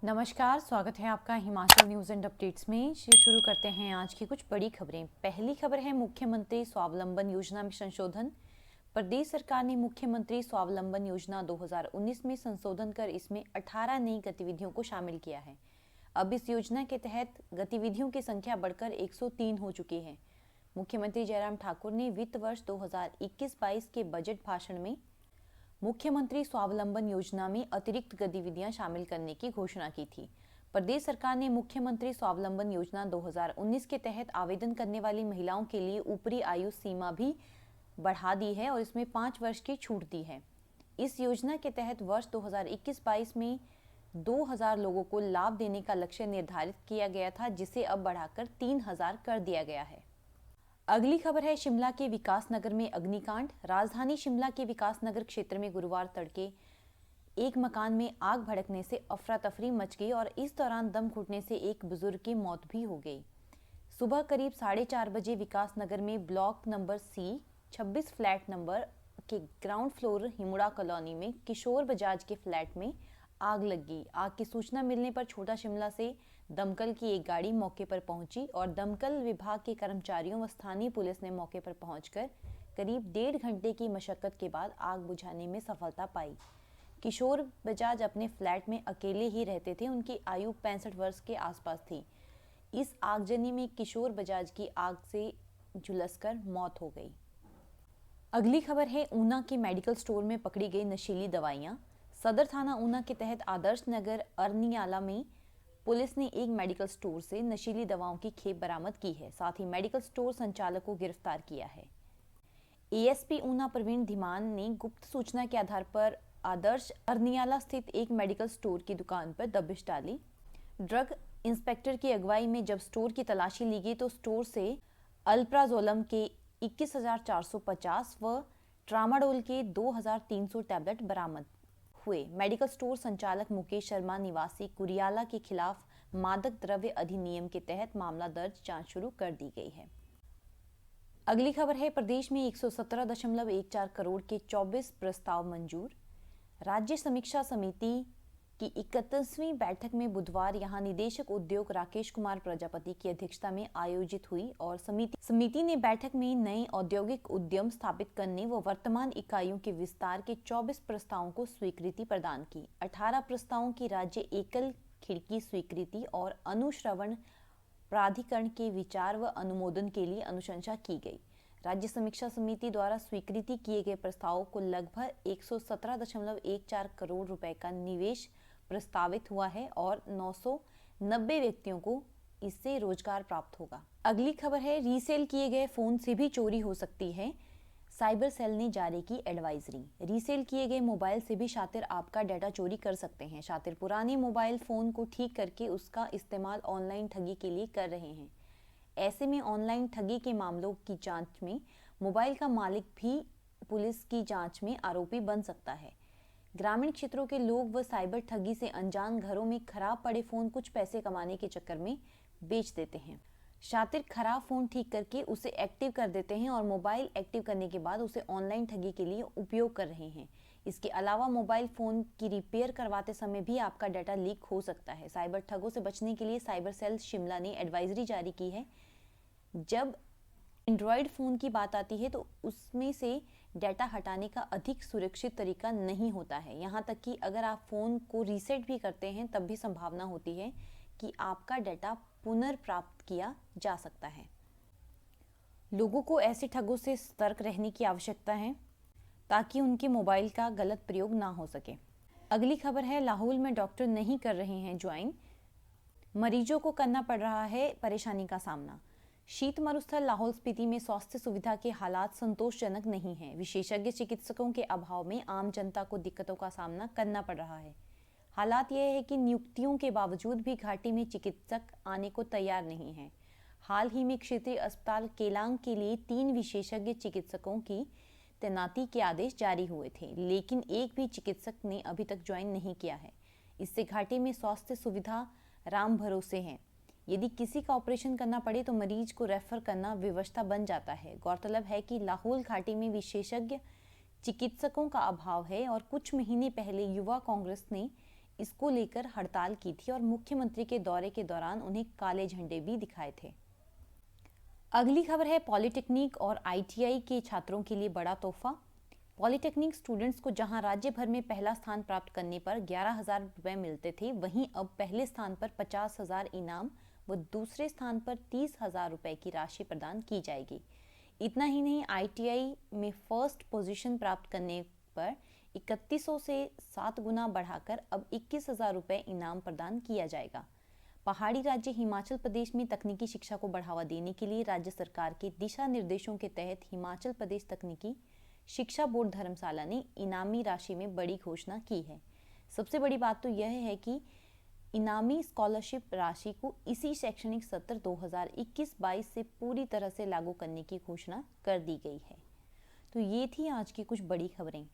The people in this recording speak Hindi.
नमस्कार, स्वागत है आपका हिमाचल न्यूज़ एंड अपडेट्स में। शुरू करते हैं आज की कुछ बड़ी खबरें। पहली खबर है मुख्यमंत्री स्वावलंबन योजना में संशोधन। प्रदेश सरकार ने मुख्यमंत्री स्वावलंबन योजना 2019 में संशोधन कर इसमें 18 नई गतिविधियों को शामिल किया है। अब इस योजना के तहत गतिविधियों की संख्या बढ़कर 103 हो चुकी है। मुख्यमंत्री जयराम ठाकुर ने वित्त वर्ष 2021-22 के बजट भाषण में मुख्यमंत्री स्वावलंबन योजना में अतिरिक्त गतिविधियां शामिल करने की घोषणा की थी। प्रदेश सरकार ने मुख्यमंत्री स्वावलंबन योजना 2019 के तहत आवेदन करने वाली महिलाओं के लिए ऊपरी आयु सीमा भी बढ़ा दी है और इसमें 5 वर्ष की छूट दी है। इस योजना के तहत वर्ष 2021-22 में 2000 लोगों को लाभ देने का लक्ष्य निर्धारित किया गया था, जिसे अब बढ़ाकर 3000 कर दिया गया है। अगली खबर है शिमला के विकास नगर में अग्निकांड। राजधानी शिमला के विकास नगर क्षेत्र में गुरुवार तड़के एक मकान में आग भड़कने से अफरा तफरी मच गई और इस दौरान दम घुटने से एक बुजुर्ग की मौत भी हो गई। सुबह करीब 4:30 बजे विकास नगर में block number C 26 flat number के ग्राउंड फ्लोर हिमुड़ा कॉलोनी में किशोर बजाज के फ्लैट में आग लग गई। आग की सूचना मिलने पर छोटा शिमला से दमकल की एक गाड़ी मौके पर पहुंची और दमकल विभाग के कर्मचारियों व स्थानीय पुलिस ने मौके पर पहुंचकर करीब 1.5 घंटे की मशक्कत के बाद आग बुझाने में सफलता पाई। किशोर बजाज अपने फ्लैट में अकेले ही रहते थे। उनकी आयु 65 वर्ष के आसपास थी। इस आगजनी में किशोर बजाज की आग से झुलसकर मौत हो गई। अगली खबर है ऊना के मेडिकल स्टोर में पकड़ी गई नशीली दवाइयां। सदर थाना ऊना के तहत आदर्श नगर अरनियाला में पुलिस ने एक मेडिकल स्टोर से नशीली दवाओं की खेप बरामद की है। साथ ही मेडिकल स्टोर संचालक को गिरफ्तार किया है। एएसपी ऊना प्रवीण धीमान ने गुप्त सूचना के आधार पर आदर्श अरनियाला स्थित एक मेडिकल स्टोर की दुकान पर दबिश डाली। ड्रग इंस्पेक्टर की अगुवाई में जब स्टोर की तलाशी ली गई तो स्टोर से अल्प्राजोलम के 21,450 व ट्रामाडोल के 2,300 टैबलेट बरामद हुए। मेडिकल स्टोर संचालक मुकेश शर्मा निवासी कुरियाला के खिलाफ मादक द्रव्य अधिनियम के तहत मामला दर्ज, जांच शुरू कर दी गई है। अगली खबर है प्रदेश में 117.14 करोड़ के 24 प्रस्ताव मंजूर। राज्य समीक्षा समिति की 31वीं बैठक में बुधवार यहां निदेशक उद्योग राकेश कुमार प्रजापति की अध्यक्षता में आयोजित हुई और समिति ने बैठक में नए औद्योगिक उद्यम स्थापित करने व वर्तमान इकाइयों के विस्तार के 24 प्रस्तावों को स्वीकृति प्रदान की। 18 प्रस्तावों की राज्य एकल खिड़की स्वीकृति और अनुश्रवण प्राधिकरण के विचार व अनुमोदन के लिए अनुशंसा की गई। राज्य समीक्षा समिति द्वारा स्वीकृति किए गए प्रस्तावों को लगभग 117.14 करोड़ रुपए का निवेश प्रस्तावित हुआ है और 990 व्यक्तियों को इससे रोजगार प्राप्त होगा। अगली खबर है रीसेल किए गए फोन से भी चोरी हो सकती है। साइबर सेल ने जारी की एडवाइजरी। रीसेल किए गए मोबाइल से भी शातिर आपका डाटा चोरी कर सकते हैं। शातिर पुराने मोबाइल फोन को ठीक करके उसका इस्तेमाल ऑनलाइन ठगी के लिए कर रहे हैं। ऐसे में ऑनलाइन ठगी के मामलों की जांच में मोबाइल का मालिक भी पुलिस की जांच में आरोपी बन सकता है। ग्रामीण क्षेत्रों के लोग व साइबर ठगी से अनजान घरों में खराब पड़े फोन कुछ पैसे कमाने के चक्कर में बेच देते हैं। शातिर खराब फोन ठीक करके उसे एक्टिव कर देते हैं और मोबाइल एक्टिव करने के बाद उसे ऑनलाइन ठगी के लिए उपयोग कर रहे हैं। इसके अलावा मोबाइल फोन की रिपेयर करवाते समय भी आपका डाटा लीक हो सकता है। साइबर ठगों से बचने के लिए साइबर सेल शिमला ने एडवाइजरी जारी की है। जब एंड्रॉयड फ़ोन की बात आती है तो उसमें से डाटा हटाने का अधिक सुरक्षित तरीका नहीं होता है। यहाँ तक कि अगर आप फ़ोन को रीसेट भी करते हैं तब भी संभावना होती है कि आपका डाटा पुनर्प्राप्त किया जा सकता है। लोगों को ऐसे ठगों से सतर्क रहने की आवश्यकता है ताकि उनके मोबाइल का गलत प्रयोग ना हो सके। अगली खबर है लाहौल में डॉक्टर नहीं कर रहे हैं ज्वाइन, मरीजों को करना पड़ रहा है परेशानी का सामना। शीत मरुस्थल लाहौल स्पीति में स्वास्थ्य सुविधा के हालात संतोषजनक नहीं हैं। विशेषज्ञ चिकित्सकों के अभाव में आम जनता को दिक्कतों का सामना करना पड़ रहा है। हालात यह है कि नियुक्तियों के बावजूद भी घाटी में चिकित्सक आने को तैयार नहीं हैं। हाल ही में क्षेत्रीय अस्पताल केलांग के लिए 3 विशेषज्ञ चिकित्सकों की तैनाती के आदेश जारी हुए थे, लेकिन एक भी चिकित्सक ने अभी तक ज्वाइन नहीं किया है। इससे घाटी में स्वास्थ्य सुविधा राम भरोसे है। यदि किसी का ऑपरेशन करना पड़े तो मरीज को रेफर करना व्यवस्था बन जाता है। गौरतलब है कि लाहौल घाटी में विशेषज्ञ चिकित्सकों का अभाव है और कुछ महीने पहले युवा कांग्रेस ने इसको लेकर हड़ताल की थी और मुख्यमंत्री के दौरे के दौरान उन्हें काले झंडे भी दिखाए थे। अगली खबर है पॉलिटेक्निक और आईटीआई के छात्रों के लिए बड़ा तोहफा। पॉलिटेक्निक स्टूडेंट्स को जहां राज्य भर में पहला स्थान प्राप्त करने पर 11,000 रुपये मिलते थे, वहीं अब पहले स्थान पर 50,000 इनाम व दूसरे स्थान पर 30,000 रुपये की राशि प्रदान की जाएगी। इतना ही नहीं, आईटीआई में फर्स्ट पोजीशन प्राप्त करने पर 3100 से 7 गुना बढ़ाकर अब 21,000 रुपये इनाम प्रदान किया जाएगा। पहाड़ी राज्य हिमाचल प्रदेश में तकनीकी शिक्षा को बढ़ावा देने के लिए राज्य सरकार के दिशा निर्देशों के तहत हिमाचल प्रदेश तकनीकी शिक्षा बोर्ड धर्मशाला ने इनामी राशि में बड़ी घोषणा की है। सबसे बड़ी बात तो यह है कि इनामी स्कॉलरशिप राशि को इसी शैक्षणिक सत्र 2021-22 से पूरी तरह से लागू करने की घोषणा कर दी गई है। तो ये थी आज की कुछ बड़ी खबरें।